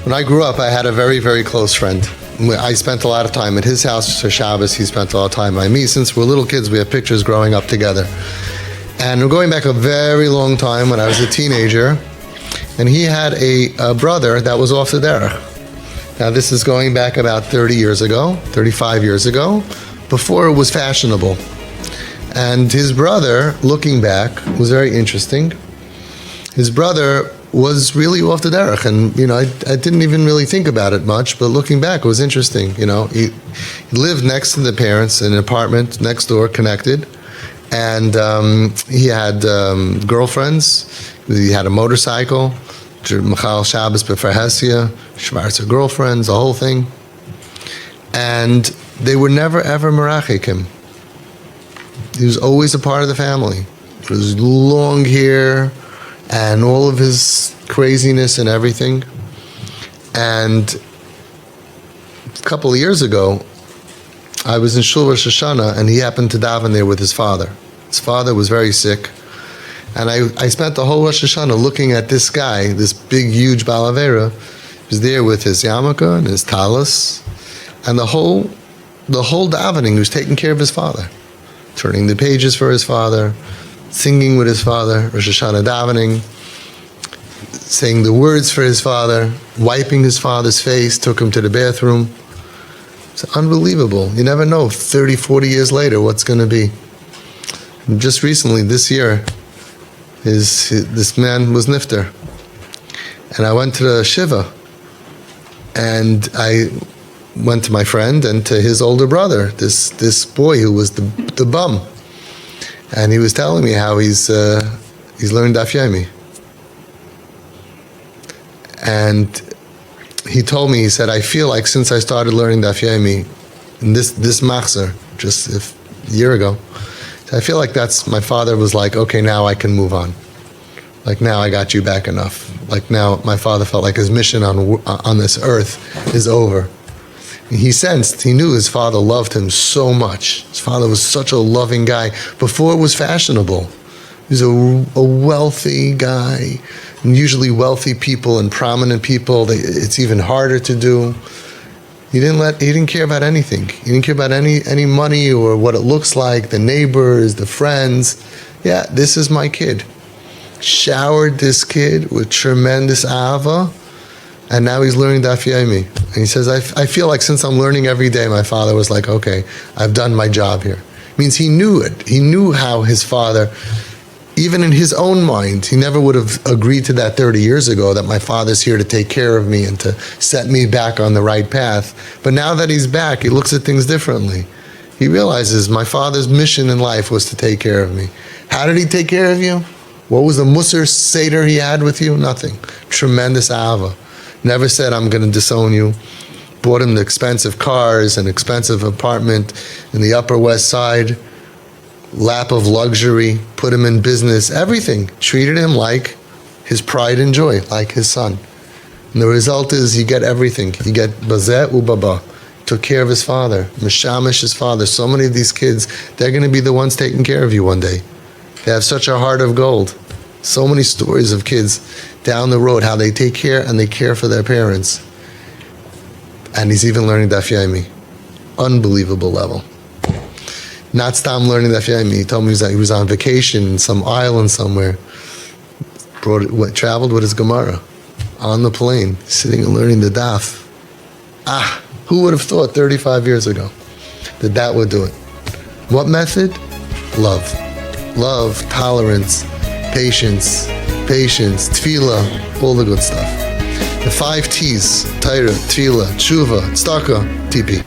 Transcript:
When I grew up, I had a very, very close friend. I spent a lot of time at his house for Shabbos. He spent a lot of time by me. Since we're little kids, we have pictures growing up together. And we're going back a very long time when I was a teenager. And he had a brother that was off the derech. Now, this is going back about 30 years ago, 35 years ago, before it was fashionable. And his brother, looking back, was very interesting. His brother was really off the derech, and I didn't even really think about it much, but looking back, it was interesting. He lived next to the parents in an apartment next door, connected, and he had girlfriends. He had a motorcycle, Michal Shabbos B'Farhesia, Schwarzer girlfriends, the whole thing, and they were never ever merachik him. He was always a part of the family. It was long hair and all of his craziness and everything. And a couple of years ago, I was in Shul Rosh Hashanah, and he happened to daven there with his father. His father was very sick. And I spent the whole Rosh Hashanah looking at this guy, this big, huge Balavera. He was there with his yarmulke and his talis. And the whole davening, he was taking care of his father. Turning the pages for his father, singing with his father, Rosh Hashanah davening, saying the words for his father, wiping his father's face, took him to the bathroom. It's unbelievable. You never know 30, 40 years later what's going to be. And just recently, this year, this man was nifter. And I went to the Shiva, and I went to my friend and to his older brother, this boy who was the bum. And he was telling me how he's learned Daf Yomi. And he told me, he said, I feel like since I started learning Daf Yomi, in this machzor, just a year ago, I feel like my father was like, okay, now I can move on. Like, now I got you back enough. Like, now my father felt like his mission on this earth is over. He knew his father loved him so much. His father was such a loving guy before it was fashionable. He was a wealthy guy, and usually wealthy people and prominent people, it's even harder to do. He didn't care about anything. He didn't care about any money or what it looks like, the neighbors, the friends. Yeah, this is my kid. Showered this kid with tremendous ahava. And now he's learning Daf Yomi. And he says, I feel like since I'm learning every day, my father was like, okay, I've done my job here. It means he knew it. He knew how his father, even in his own mind, he never would have agreed to that 30 years ago, that my father's here to take care of me and to set me back on the right path. But now that he's back, he looks at things differently. He realizes my father's mission in life was to take care of me. How did he take care of you? What was the Musar Seder he had with you? Nothing. Tremendous ahava. Never said, I'm going to disown you. Bought him the expensive cars, an expensive apartment in the Upper West Side, lap of luxury, put him in business, everything. Treated him like his pride and joy, like his son. And the result is you get everything. You get bazeh ubaba. Took care of his father, mishamish his father. So many of these kids, they're going to be the ones taking care of you one day. They have such a heart of gold. So many stories of kids down the road, how they take care and they care for their parents. And he's even learning Daf Yomi. Unbelievable level. Not stam learning Daf Yomi. He told me he was on vacation in some island somewhere. Traveled with his Gemara on the plane, sitting and learning the Daf. Who would have thought 35 years ago that would do it? What method? Love. Love, tolerance, patience, tefillah, all the good stuff. The 5 T's, Torah, tefillah, tshuva, tzedakah, TP.